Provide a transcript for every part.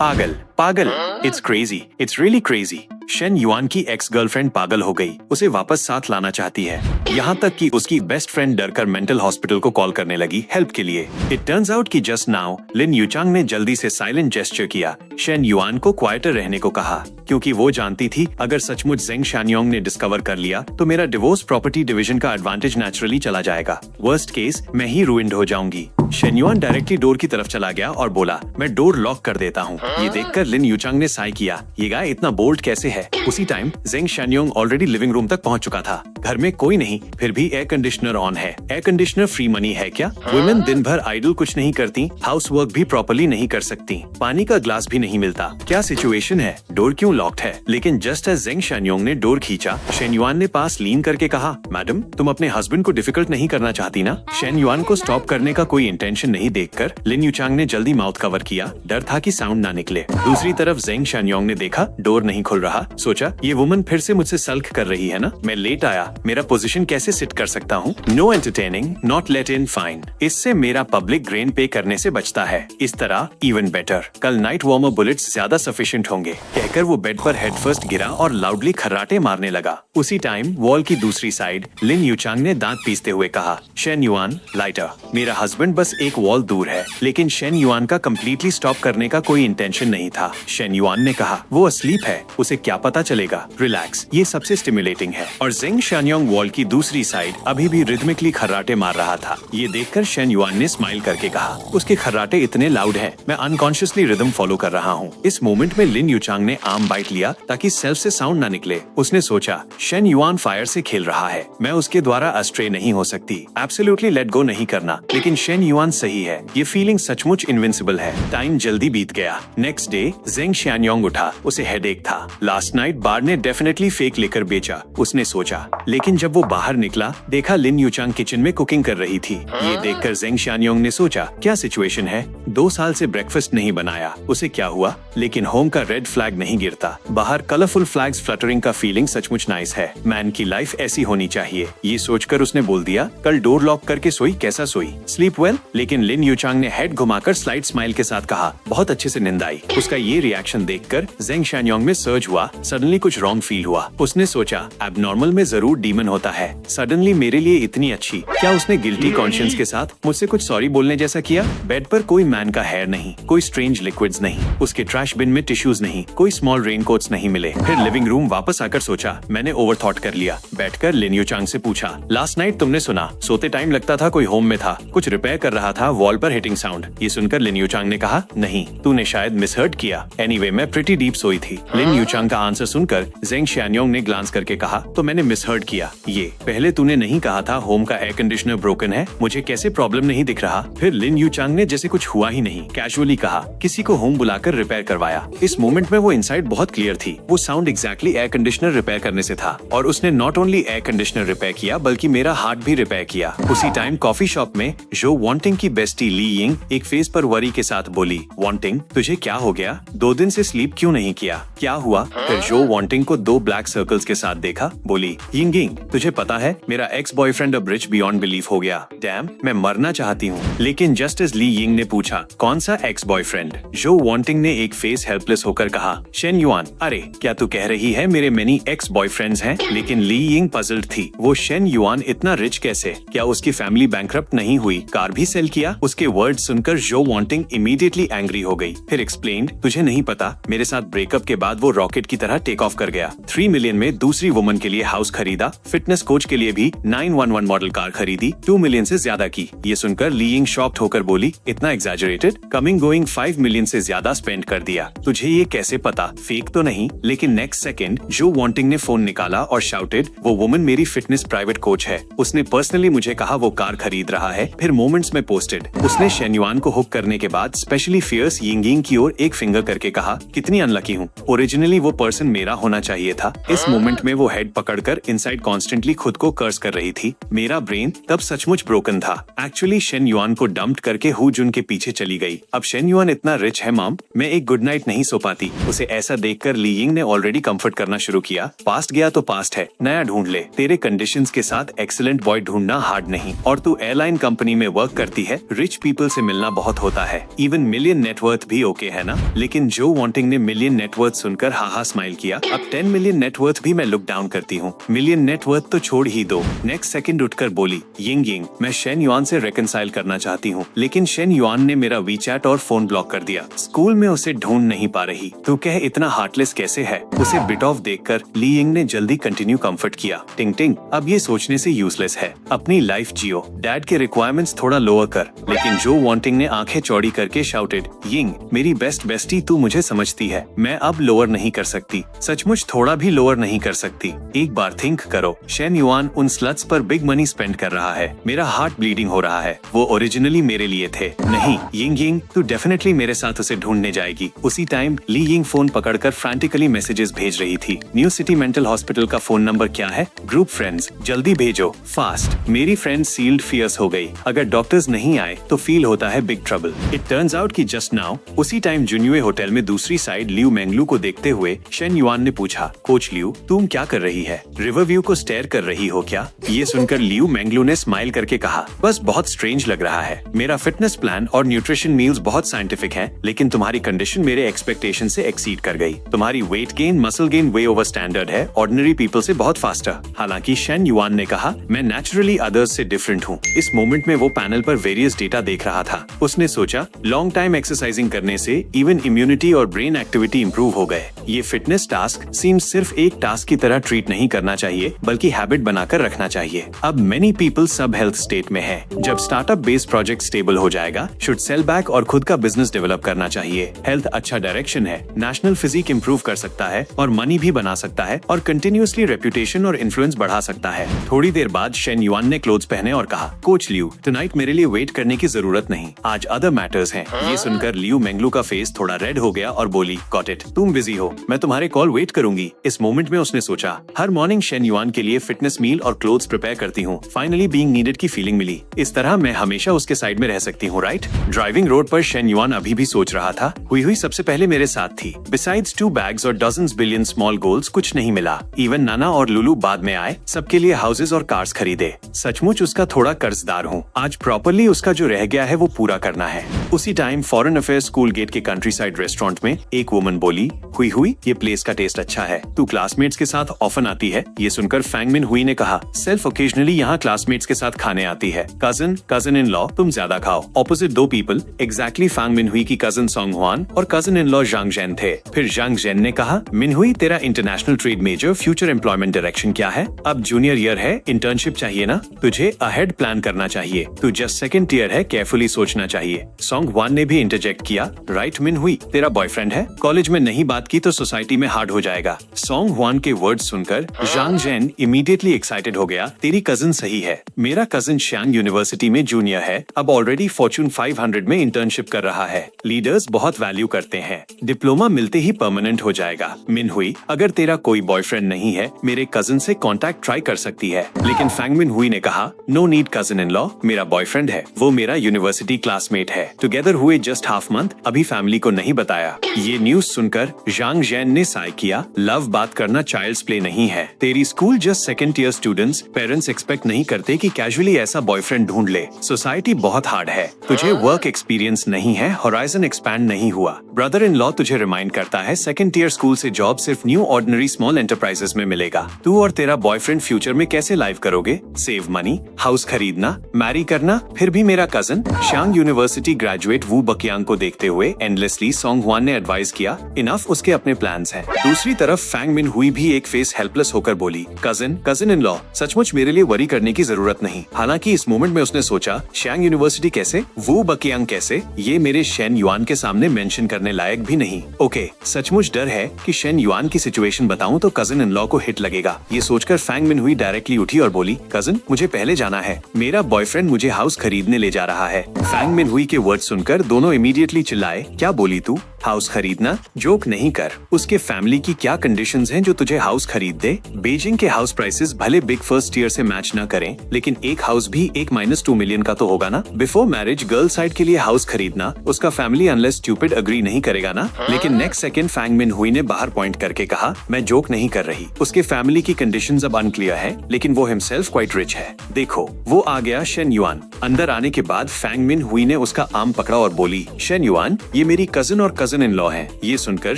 पागल पागल, it's crazy, it's really crazy. Shane yuan की एक्स गर्लफ्रेंड पागल हो गई, उसे वापस साथ लाना चाहती है। यहाँ तक कि उसकी बेस्ट फ्रेंड डरकर मेंटल हॉस्पिटल को कॉल करने लगी हेल्प के लिए। इट टर्न्स आउट कि जस्ट नाउ लिन यूचांग ने जल्दी से साइलेंट जेस्चर किया, शेन युआन को क्वाइटर रहने को कहा, क्योंकि वो जानती थी अगर सचमुच जेंग शानयोंग ने डिस्कवर कर लिया तो मेरा डिवोर्स प्रॉपर्टी डिवीजन का एडवांटेज नेचुरली चला जाएगा। वर्स्ट केस मैं ही रूइंड हो जाऊंगी। शेन युआन डायरेक्टली डोर की तरफ चला गया और बोला, मैं डोर लॉक कर देता हूँ। ये देखकर लिन यूचांग ने साई किया, ये गाय इतना बोल्ड कैसे है। उसी टाइम जेंग शानयोंग ऑलरेडी लिविंग रूम तक पहुंच चुका था। घर में कोई नहीं, फिर भी एयर कंडीशनर ऑन है। एयर कंडीशनर फ्री मनी है क्या? वुमेन दिन भर आइडल कुछ नहीं करती, हाउस वर्क भी प्रॉपर्ली नहीं कर सकती, पानी का ग्लास भी नहीं मिलता। क्या सिचुएशन है? डोर क्यों लॉक्ड है? लेकिन जस्ट एज जेंग शानयोंग ने डोर खींचा, शेन युआन ने पास लीन करके कहा, मैडम तुम अपने हस्बैंड को डिफिकल्ट नहीं करना चाहती ना? शेन युआन को स्टॉप करने का कोई इंटेंशन नहीं देखकर लिन यूचांग ने जल्दी माउथ कवर किया, डर था कि साउंड ना निकले। दूसरी तरफ जेंग शानयोंग ने देखा डोर नहीं खुल रहा, सोचा ये वुमन फिर से मुझसे सल्क कर रही है ना। मैं लेट आया, मेरा पोजीशन कैसे सिट कर सकता हूँ? No entertaining, not let in fine. इससे मेरा पब्लिक ग्रेन पे करने से बचता है। इस तरह इवन बेटर, कल नाइट वार्मर बुलेट्स ज्यादा सफिशिएंट होंगे। कहकर वो बेड पर हेड फर्स्ट गिरा और लाउडली खर्राटे मारने लगा। उसी टाइम वॉल की दूसरी साइड लिन यूचांग ने दांत पीसते हुए कहा, शेन युआन लाइटर। मेरा हस्बैंड बस एक वॉल दूर है। लेकिन शेन युआन का कम्प्लीटली स्टॉप करने का कोई इंटेंशन नहीं था। शेन युआन ने कहा, वो अस्लीप है, उसे क्या पता चलेगा, रिलैक्स, ये सबसे स्टिमुलेटिंग है। और जेंग शानयोंग वॉल की दूसरी साइड अभी भी रिदमिकली खर्राटे मार रहा था। ये देखकर शेन युआन ने स्माइल करके कहा, उसके खर्राटे इतने लाउड हैं, मैं अनकॉन्शियसली रिदम फॉलो कर रहा हूँ। इस मोमेंट में लिन यूचांग ने आर्म बाइट लिया ताकि सेल्फ से साउंड ना निकले। उसने सोचा शेन युआन फायर से खेल रहा है, मैं उसके द्वारा अस्ट्रे नहीं हो सकती, एब्सोल्युटली लेट गो नहीं करना। लेकिन शेन युआन सही है, ये फीलिंग सचमुच इनविंसिबल है। टाइम जल्दी बीत गया। नेक्स्ट डे जेंग शानयोंग उठा, उसे हेडेक था। लास्ट नाइट बार ने डेफिनेटली फेक लेकर बेचा, उसने सोचा। लेकिन जब वो बाहर निकला, देखा लिन यूचांग किचन में कुकिंग कर रही थी। ये देखकर जेंग शानयोंग ने सोचा, क्या सिचुएशन है? 2 साल से ब्रेकफास्ट नहीं बनाया, उसे क्या हुआ? लेकिन होम का रेड फ्लैग नहीं गिरता। बाहर कलरफुल फ्लैग्स फ्लटरिंग का फीलिंग सचमुच नाइस है। मैन की लाइफ ऐसी होनी चाहिए। ये सोचकर उसने बोल दिया, कल डोर लॉक करके सोई कैसा सोई? Sleep well. लेकिन लिन यूचांग ने हेड घुमाकर स्लाइड स्माइल के साथ कहा, बहुत अच्छे से नींद आई। उसका ये रिएक्शन देखकर जेंग शानयोंग में सर्ज हुआ। सडनली कुछ रॉन्ग फील हुआ। उसने सोचा, एबनॉर्मल में जरूर डीमन होता है, सडनली मेरे लिए इतनी अच्छी। क्या उसने गिल्टी कॉन्शियंस के साथ मुझसे कुछ सॉरी बोलने जैसा किया? बेड पर कोई मैन का हेयर नहीं, कोई स्ट्रेंज लिक्विड्स नहीं, उसके ट्रैश बिन में टिश्यूज नहीं, कोई स्मॉल रेनकोट्स नहीं मिले। फिर लिविंग रूम वापस आकर सोचा, मैंने ओवर थॉट कर लिया। बैठकर लिन यूचांग से पूछा, लास्ट नाइट तुमने सुना, सोते टाइम लगता था कोई होम में था, कुछ रिपेयर कर रहा था, वॉल पर हिटिंग साउंड। ये सुनकर लिन यूचांग ने कहा, नहीं, तूने शायद मिसहर्ड किया। एनीवे मैं प्रिटी डीप सोई थी। लिन यूचांग का आंसर सुनकर जेंग शानयोंग ने ग्लांस करके कहा, तो मैंने मिसहर्ड किया। ये पहले तूने नहीं कहा था होम का एयर कंडीशनर ब्रोकन है? मुझे कैसे प्रॉब्लम नहीं दिख रहा? फिर लिन यूचांग ने जैसे कुछ हुआ ही नहीं कैजुअली कहा, किसी को होम बुलाकर रिपेयर करवाया। इस मोमेंट में वो इनसाइड बहुत क्लियर थी, वो sound exactly air conditioner repair करने से था। और उसने not only air conditioner repair किया बल्कि मेरा हार्ट भी रिपेयर किया। उसी टाइम कॉफी शॉप में जो वांटिंग की बेस्टी ली यिंग एक फेस पर वरी के साथ बोली, वांटिंग तुझे क्या हो गया? 2 दिन से स्लीप क्यों नहीं किया? क्या हुआ? फिर जो वांटिंग को 2 ब्लैक सर्कल्स के साथ देखा, बोली, यिंग यिंग तुझे पता है मेरा एक्स बॉयफ्रेंड अब रिच बियॉन्ड बिलीफ हो गया। डैम, मैं मरना चाहती हूँ। लेकिन जस्ट एज ली यिंग ने पूछा, कौन सा एक्स बॉयफ्रेंड? जो वांटिंग ने एक फेस हेल्पलेस होकर कहा, शेन युआन, अरे क्या तू कह रही है मेरे मेनी एक्स बॉयफ्रेंड्स हैं? लेकिन ली यिंग पजल्ड थी, वो शेन युआन इतना रिच कैसे? क्या उसकी फैमिली बैंकरप्ट नहीं हुई? कार भी सेल किया? उसके वर्ड सुनकर जो वांटिंग इमीडिएटली एंग्री हो गई। फिर एक्सप्लेन्ड, तुझे नहीं पता, मेरे साथ ब्रेकअप के बाद वो रॉकेट की तरह टेक ऑफ कर गया। 3 मिलियन में दूसरी वुमन के लिए हाउस खरीदा, फिटनेस कोच के लिए भी 911 मॉडल कार खरीदी, 2 मिलियन से ज्यादा की। ये सुनकर ली यिंग शॉक्ड होकर बोली, इतना एग्जैजरेटेड? कमिंग गोइंग 5 मिलियन से ज्यादा स्पेंड कर दिया। तुझे ये कैसे पता? फेक तो नहीं? लेकिन नेक्स्ट सेकंड जो वांटिंग ने फोन निकाला और शाउटेड, वो वुमन मेरी फिटनेस प्राइवेट कोच है, उसने पर्सनली मुझे कहा वो कार खरीद रहा है। फिर मोमेंट्स में पोस्टेड। उसने शेन युआन को हुक करने के बाद स्पेशली फियर्स यिंग यिंग की ओर एक फिंगर करके कहा, कितनी अनलकी हूँ। ओरिजिनली वो पर्सन मेरा होना चाहिए था। इस मोमेंट में वो हेड पकड़कर इनसाइड कॉन्स्टेंटली खुद को कर्स कर रही थी। मेरा ब्रेन तब सचमुच ब्रोकन था। एक्चुअली शेन युआन को डंप करके हु जुन के पीछे चली गई। अब शेन युआन इतना रिच है मॉम, मैं एक गुड नाइट नहीं सो पाती। उसे ऐसा देखकर ली यिंग ने ऑलरेडी कंफर्ट करना शुरू किया। पास्ट गया तो पास्ट है, नया ढूंढ ले। तेरे कंडीशंस के साथ एक्सीलेंट बॉय ढूंढना हार्ड नहीं। और तू एयरलाइन कंपनी में वर्क करती है, रिच पीपल से मिलना बहुत होता है। इवन मिलियन नेटवर्थ भी ओके है ना। लेकिन जो वांटिंग ने मिलियन नेटवर्थ सुनकर हाहा स्माइल किया। अब 10 मिलियन नेटवर्थ भी मैं लुक डाउन करती हूँ। मिलियन नेटवर्थ तो छोड़ ही दो। नेक्स्ट सेकंड उठकर बोली, यिंग यिंग, मैं शेन युआन से रेकनसाइल करना चाहती हूँ, लेकिन शेन युआन ने मेरा वीचैट और फोन ब्लॉक कर दिया। स्कूल में उसे ढूंढ नहीं पा रही। तू कह इतना हार्टलेस कैसे है। उसे बिट ऑफ देखकर ली यिंग ने जल्दी कंटिन्यू कंफर्ट किया। टिंग टिंग, अब ये सोचने से यूजलेस है। अपनी लाइफ जियो। डैड के रिक्वायरमेंट्स थोड़ा लोअर कर। लेकिन जो वांटिंग ने आंखें चौड़ी करके शाउटेड, यिंग मेरी बेस्ट बेस्टी, तू मुझे समझती है। मैं अब लोअर नहीं कर सकती, सचमुच थोड़ा भी लोअर नहीं कर सकती। एक बार थिंक करो, शेन युआन उन स्लट्स पर बिग मनी स्पेंड कर रहा है। मेरा हार्ट ब्लीडिंग हो रहा है। वो ओरिजिनली मेरे लिए थे। नहीं यिंग यिंग, तू डेफिनेटली मेरे साथ उसे ढूंढने जाएगी। उसी टाइम ली यिंग फोन पकड़कर फ्रैंटिकली मैसेजेस भेज रही थी। न्यू सिटी मेंटल हॉस्पिटल का फोन नंबर क्या है? ग्रुप फ्रेंड्स, जल्दी भेजो, फास्ट। मेरी फ्रेंड सील्ड फियर्स हो गई। अगर डॉक्टर्स नहीं आए तो फील होता है big trouble. It turns out कि जस्ट नाउ उसी टाइम जुन्युए होटल में दूसरी साइड लियू मेंगलू को देखते हुए शेन युआन ने पूछा, कोच लियू, तुम क्या कर रही है? रिवर व्यू को स्टेयर कर रही हो क्या? ये सुनकर लियू मेंगलू ने स्माइल करके कहा, बस बहुत स्ट्रेंज लग रहा है। मेरा फिटनेस प्लान और न्यूट्रिशन मील्स बहुत साइंटिफिक हैं, लेकिन तुम्हारी कंडीशन मेरे एक्सपेक्टेशन से एक्सीड कर गई। तुम्हारी वेट गेन, मसल गेन वे ओवर स्टैंडर्ड है, ऑर्डिनरी पीपल से बहुत फास्टर। हालांकि शेन युआन ने कहा, मैं नेचुरली अदर्स से डिफरेंट हूँ। इस मोमेंट में वो पैनल पर वेरियस डेटा देख रहा था। उसने सोचा, लॉन्ग टाइम एक्सरसाइजिंग करने से इवन इम्यूनिटी और ब्रेन एक्टिविटी इंप्रूव हो गए। ये फिटनेस टास्क सीम सिर्फ एक टास्क की तरह ट्रीट नहीं करना चाहिए, बल्कि हैबिट बनाकर रखना चाहिए। अब मेनी पीपल सब हेल्थ स्टेट में है। जब स्टार्टअप बेस्ड प्रोजेक्ट स्टेबल हो जाएगा, शुड सेल बैक और खुद का बिजनेस डेवलप करना चाहिए। हेल्थ अच्छा डायरेक्शन है, नेशनल फिजिक इंप्रूव कर सकता है और मनी भी बना सकता है और कंटिन्यूअसली रेपुटेशन और इन्फ्लुएंस बढ़ा सकता है। थोड़ी देर बाद शेन युआन ने क्लोथ्स पहने और कहा, कोच लियू, टुनाइट मेरे लिए वेट करने की जरूरत नहीं, आज अदर मैटर्स हैं। ये सुनकर लियू मेंगलू का फेस थोड़ा रेड हो गया और बोली, गॉट इट, तुम बिजी हो, मैं तुम्हारे कॉल वेट करूंगी। इस मोमेंट में उसने सोचा, हर मॉर्निंग शेन युआन के लिए फिटनेस मील और क्लोथ्स प्रिपेयर करती हूँ। फाइनली बीइंग नीडेड की फीलिंग मिली। इस तरह मैं हमेशा उसके साइड में रह सकती हूँ, राइट? ड्राइविंग रोड पर शेन युआन अभी भी सोच रहा था, हुई सबसे पहले मेरे साथ थी। बिसाइड्स 2 बैग्स और डजन्स बिलियन स्मॉल गोल्स कुछ नहीं मिला। इवन नाना और लुलू बाद में आए, सबके लिए हाउसेज और कार्स खरीदे। सचमुच उसका थोड़ा कर्जदार हूँ। आज प्रॉपरली उसका जो रह गया है वो पूरा करना है। उसी time foreign affairs school gate के कंट्री साइड रेस्टोरेंट में एक वुमन बोली, हुई ये प्लेस का टेस्ट अच्छा है, तू क्लासमेट्स के साथ ऑफन आती है? ये सुनकर फैंग मिन हुई ने कहा, सेल्फ ओकेजनली यहाँ क्लासमेट्स के साथ खाने आती है। कजन इन लॉ, तुम ज्यादा खाओ। Opposite 2 people, exactly Fang Min Hui की कजन सोंग हुआन और cousin in law Zhang Zhen थे। फिर जांग जेन ने कहा, मिन हुई, तेरा international trade major future employment direction क्या है? अब जूनियर ईयर है, इंटर्नशिप चाहिए ना? तुझे अहेड प्लान करना चाहिए। तू जस्ट सेकंड ईयर है, केयरफुली सोचना चाहिए। सोंग हुआन ने भी इंटरजेक्ट किया, राइट मिन हुई, तेरा बॉयफ्रेंड है? कॉलेज में नहीं बात की तो सोसाइटी में हार्ड हो जाएगा। सोंग हुआन के वर्ड्स सुनकर जांग जेन इमीडिएटली एक्साइटेड हो गया, तेरी कजन सही है। मेरा कजन शियांग यूनिवर्सिटी में जूनियर है, अब ऑलरेडी फॉर्च्यून 500 में इंटर्नशिप कर रहा है। लीडर्स बहुत वैल्यू करते हैं, डिप्लोमा मिलते ही परमानेंट हो जाएगा। मिन हुई, अगर तेरा कोई बॉयफ्रेंड नहीं है, मेरे कजन से कांटेक्ट ट्राई कर सकती है। लेकिन फैंग मिन हुई ने कहा, no need cousin in law, मेरा बॉयफ्रेंड है, वो मेरा यूनिवर्सिटी क्लासमेट है। टुगेदर हुए जस्ट हाफ मंथ, अभी फैमिली को नहीं बताया। ये न्यूज सुनकर जांग जेन ने साय किया, लव बात करना चाइल्ड्स प्ले नहीं है। तेरी school just second year students, parents expect नहीं करते कि कैजुअली ऐसा बॉयफ्रेंड ढूंढ ले। सोसाइटी बहुत हार्ड है, तुझे वर्क एक्सपीरियंस नहीं है, होराइजन एक्सपैंड नहीं हुआ। ब्रदर इन लॉ तुझे रिमाइंड करता है, सेकंड ईयर स्कूल से जॉब सिर्फ न्यू ऑर्डिनरी स्मॉल एंटरप्राइजेस में मिलेगा। तू और तेरा बॉयफ्रेंड फ्यूचर में कैसे लाइव करोगे? सेव मनी, हाउस खरीदना, मैरी करना, फिर भी मेरा कजन। शियांग यूनिवर्सिटी ग्रेजुएट वू बकियांग को देखते हुए एंडलेसली सोंग हुआन ने एडवाइस किया, इनफ, उसके अपने प्लान्स हैं। दूसरी तरफ फैंग मिन हुई भी एक फेस हेल्पलेस होकर बोली, कजन इन लॉ, सचमुच मेरे लिए वरी करने की जरूरत नहीं। हालांकि इस मोमेंट में उसने सोचा, शियांग यूनिवर्सिटी कैसे, वू बकियांग कैसे, ये मेरे शेन युआन के सामने मेंशन करने लायक भी नहीं। ओके, सचमुच डर है कि शेन युआन की सिचुएशन बताऊं तो कजन इन लॉ को हिट लगेगा। ये सोचकर फैंग मिन हुई डायरेक्टली उठी और बोली, कजन, मुझे पहले जाना है, मेरा बॉयफ्रेंड मुझे हाउस खरीदने ले जा रहा है। फैंग मिन हुई के वर्ड सुनकर दोनों इमीडिएटली चिल्लाए, क्या बोली तू? हाउस खरीदना? जोक नहीं कर। उसके फैमिली की क्या कंडीशंस हैं जो तुझे हाउस खरीद दे? बीजिंग के हाउस प्राइसेस भले बिग फर्स्ट ईयर से मैच ना करें, लेकिन एक हाउस भी 1-2 मिलियन का तो होगा ना। बिफोर मैरिज गर्ल साइड के लिए हाउस खरीदना, उसका फैमिली अनलेस स्टूपिड अग्री नहीं करेगा ना। लेकिन next second Fang Min Hui ने बाहर पॉइंट करके कहा, मैं जोक नहीं कर रही। उसके फैमिली की कंडीशंस अब अनक्लियर है, लेकिन वो हिमसेल्फ क्वाइट रिच है। देखो, वो आ गया शेन युआन। अंदर आने के बाद फैंग मिन हुई ने उसका आर्म पकड़ा और बोली, शेन युआन, ये मेरी कजिन और कजिन इन लॉ है। ये सुनकर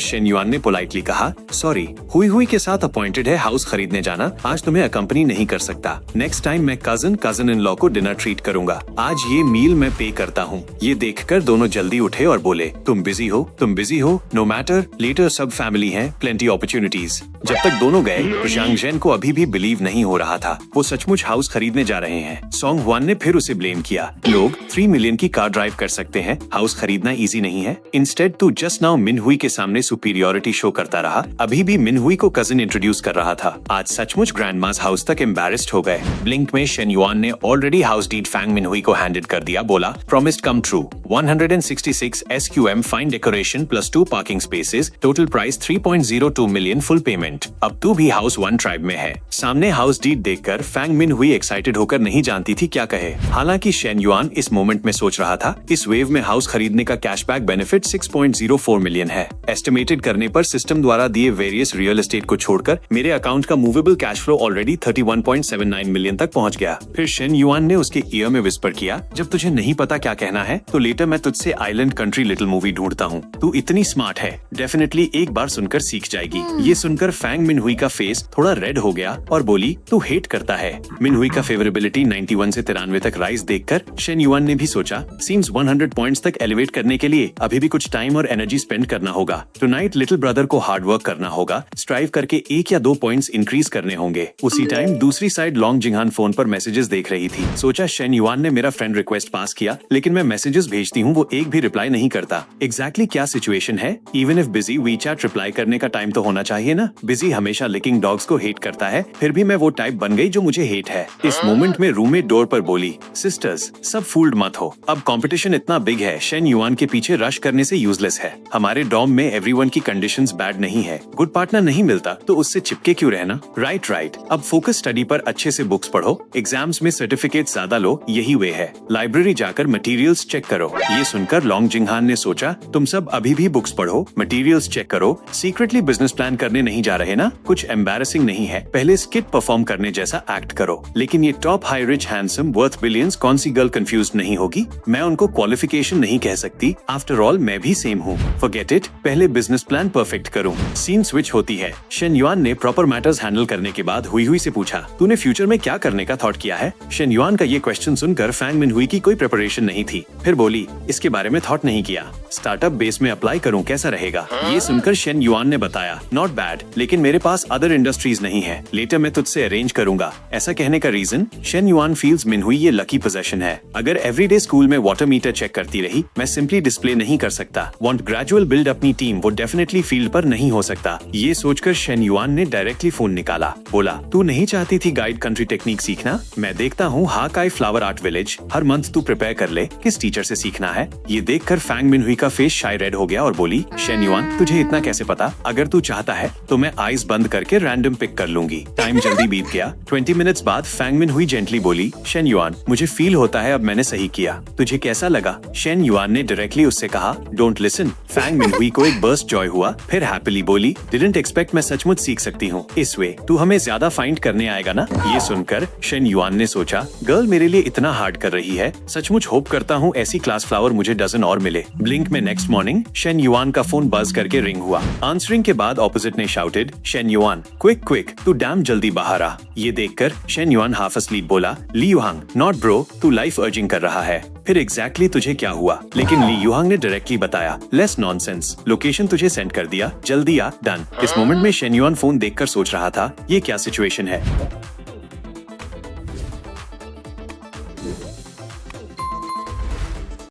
शेन युआन ने पोलाइटली कहा, सॉरी, हुई के साथ अपॉइंटेड है हाउस खरीदने जाना, आज तुम्हें अकम्पनी नहीं कर सकता। नेक्स्ट टाइम मैं कजिन इन लॉ को डिनर ट्रीट करूंगा। आज ये मील मैं पे करता हूँ। ये देखकर दोनों जल्दी उठे और बोले, तुम बिजी हो, नो मैटर, लेटर सब फैमिली है, प्लेंटी अपॉर्चुनिटीज। जब तक दोनों गए, जांग जेन को अभी भी बिलीव नहीं हो रहा था वो सचमुच हाउस खरीदने जा रहे हैं। सॉन्ग हुआन ने फिर उसे ब्लेम किया, लोग 3 मिलियन की कार ड्राइव कर सकते हैं, हाउस खरीदना इजी नहीं है। इंस्टेड तू जस्ट नाउ मिन हुई के सामने सुपीरियोरिटी शो करता रहा। अभी भी मिन हुई को कजिन इंट्रोड्यूस कर रहा था। आज सचमुच ग्रैंड मास हाउस तक एम्बैरेस्ड हो गए। ब्लिंक में शेन युआन ने already house deed Fang Min हुई को हैंडेड कर दिया। बोला, promised come true, 166 SQM fine decoration plus 2 parking spaces, total price 3.02 million, full payment. अब तू भी हाउस 1 ट्राइब में है। सामने हाउस डीड देखकर फैंग मिन हुई एक्साइटेड होकर नहीं जानती थी क्या कहे। हालांकि शेन युआन इस मोमेंट में सोच रहा था, इस वेव में हाउस खरीदने का कैशबैक बेनिफिट 6.04 मिलियन है। एस्टिमेटेड करने पर सिस्टम द्वारा दिए वेरियस रियल एस्टेट को छोड़कर मेरे अकाउंट का movable cash flow already 31.79 million तक पहुंच गया। फिर शेन युआन ने उसके ईयर में विस्पर किया, जब तुझे नहीं पता क्या कहना है तो लेटर मैं तुझसे आइलैंड कंट्री लिटिल मूवी ढूंढता हूँ। तू इतनी स्मार्ट है, डेफिनेटली एक बार सुनकर सीख जाएगी। ये सुनकर फैंग मिन हुई का फेस थोड़ा रेड हो गया और बोली, तू हेट करता है। मिन हुई का फेवरेबिलिटी 91 से 93 तक राइज देखकर शेन युआन ने भी सोचा, सीम्स 100 पॉइंट्स तक एलिवेट करने के लिए अभी भी कुछ टाइम और एनर्जी स्पेंड करना होगा। टुनाइट लिटिल ब्रदर को हार्ड वर्क करना होगा, स्ट्राइव करके 1 या 2 पॉइंट्स इंक्रीज करने होंगे। उसी टाइम दूसरी साइड लॉन्ग जिंगहान फोन पर मैसेजेस देख रही थी। सोचा, शेन युआन ने मेरा फ्रेंड रिक्वेस्ट पास किया, लेकिन मैं मैसेजेस भेजती हूँ वो एक भी रिप्लाई नहीं करता। एग्जैक्टली क्या सिचुएशन है? Even if busy, WeChat reply करने का टाइम तो होना चाहिए ना। बिजी हमेशा लिकिंग डॉग्स को हेट करता है, फिर भी मैं वो टाइप बन गई जो मुझे हेट है। इस मोमेंट में रूममेट डोर पर बोली, सिस्टर्स सब फूल्ड मत हो, अब कंपटीशन इतना बिग है, शेन युआन के पीछे रश करने से यूजलेस है। हमारे डॉम में एवरीवन की कंडीशंस बैड नहीं है, गुड पार्टनर नहीं मिलता तो उससे चिपके क्यों रहना। राइट, अब फोकस स्टडी पर अच्छे से बुक्स पढ़ो, एग्जाम्स में सर्टिफिकेट ज्यादा लो, यही वे है। लाइब्रेरी जाकर मटेरियल्स चेक करो। ये सुनकर लॉन्ग जिंगहान ने सोचा, तुम सब अभी भी बुक्स पढ़ो, मटेरियल्स चेक करो, सीक्रेटली बिजनेस प्लान करने नहीं जा रहे ना, कुछ एम्बैरेसिंग नहीं है, पहले स्किट परफॉर्म करने जैसा एक्ट करो। लेकिन ये top high rich handsome worth billions कौन सी गर्ल कंफ्यूज नहीं होगी? मैं उनको क्वालिफिकेशन नहीं कह सकती, आफ्टर ऑल मैं भी सेम हूँ। फॉरगेट इट, पहले बिजनेस प्लान परफेक्ट करूँ। सीन स्विच होती है। शेन युआन ने प्रॉपर मैटर्स हैंडल करने के बाद हुई से पूछा, तूने फ्यूचर में क्या करने का थॉट किया है? शेन युआन का ये क्वेश्चन सुनकर फैंग मिन हुई की कोई प्रिपरेशन नहीं थी। फिर बोली, इसके बारे में थॉट नहीं किया, स्टार्टअप बेस में अप्लाई करूं, कैसा रहेगा? ये सुनकर शेन युआन ने बताया, नॉट बैड, लेकिन मेरे पास अदर इंडस्ट्रीज नहीं है, लेटर मैं तुझसे अरेंज करूंगा। ऐसा कहने का रीजन, शेन युआन फील्स मिन हुई ये लकी पोजीशन है। अगर एवरीडे स्कूल में वाटर मीटर चेक करती रही, मैं सिंपली डिस्प्ले नहीं कर सकता। वांट ग्रेजुअल बिल्ड अपनी टीम, वो डेफिनेटली फील्ड पर नहीं हो सकता। ये सोचकर शेन युआन ने डायरेक्टली फोन निकाला। बोला, तू नहीं चाहती थी गाइड कंट्री टेक्निक सीखना? मैं देखता हूँ हाकाई फ्लावर आर्ट विलेज, हर मंथ तू प्रिपेयर कर ले, किस टीचर से सीखना है? ये देखकर फैंग मिन हुई का फेस शाय रेड हो गया और बोली, शेन युआन तुझे इतना कैसे पता? अगर तू चाहता है तो मैं आईज बंद करके रैंडम पिक कर लूंगी। टाइम जल्दी बीत गया। 20 मिनट्स बाद फैंग मिन हुई जेंटली बोली, शेन युआन मुझे फील होता है अब मैंने सही किया, तुझे कैसा लगा? शेन युआन ने डायरेक्टली उससे कहा, डोंट लिसन। फैंग मिन हुई को एक बर्स्ट जॉय हुआ, फिर हैप्पीली बोली, डिडंट एक्सपेक्ट मैं सचमुच सीख सकती हूँ। इस वे तू हमें ज्यादा फाइंड करने आएगा ना? ये सुनकर शेन युआन ने सोचा, गर्ल मेरे लिए इतना हार्ड कर रही है, सचमुच होप करता हूँ ऐसी क्लास फ्लावर मुझे डजन और मिले। ब्लिंक में नेक्स्ट मॉर्निंग शेन युआन का फोन बज करके रिंग हुआ। आंसरिंग के बाद ऑपोजिट ने शाउटेड, शेन युआन क्विक तू डैम जल्दी बाहर आ। ये देखकर शेन युआन हाफ अस्लीप बोला, ली युहांग नॉट ब्रो, तू लाइफ अर्जिंग कर रहा है। फिर एग्जैक्टली तुझे क्या हुआ? लेकिन ली युहांग ने डायरेक्टली बताया, लेस नॉनसेंस, लोकेशन तुझे सेंड कर दिया, जल्दी आ, डन। इस मोमेंट में शेन युआन फोन देखकर सोच रहा था, ये क्या सिचुएशन है?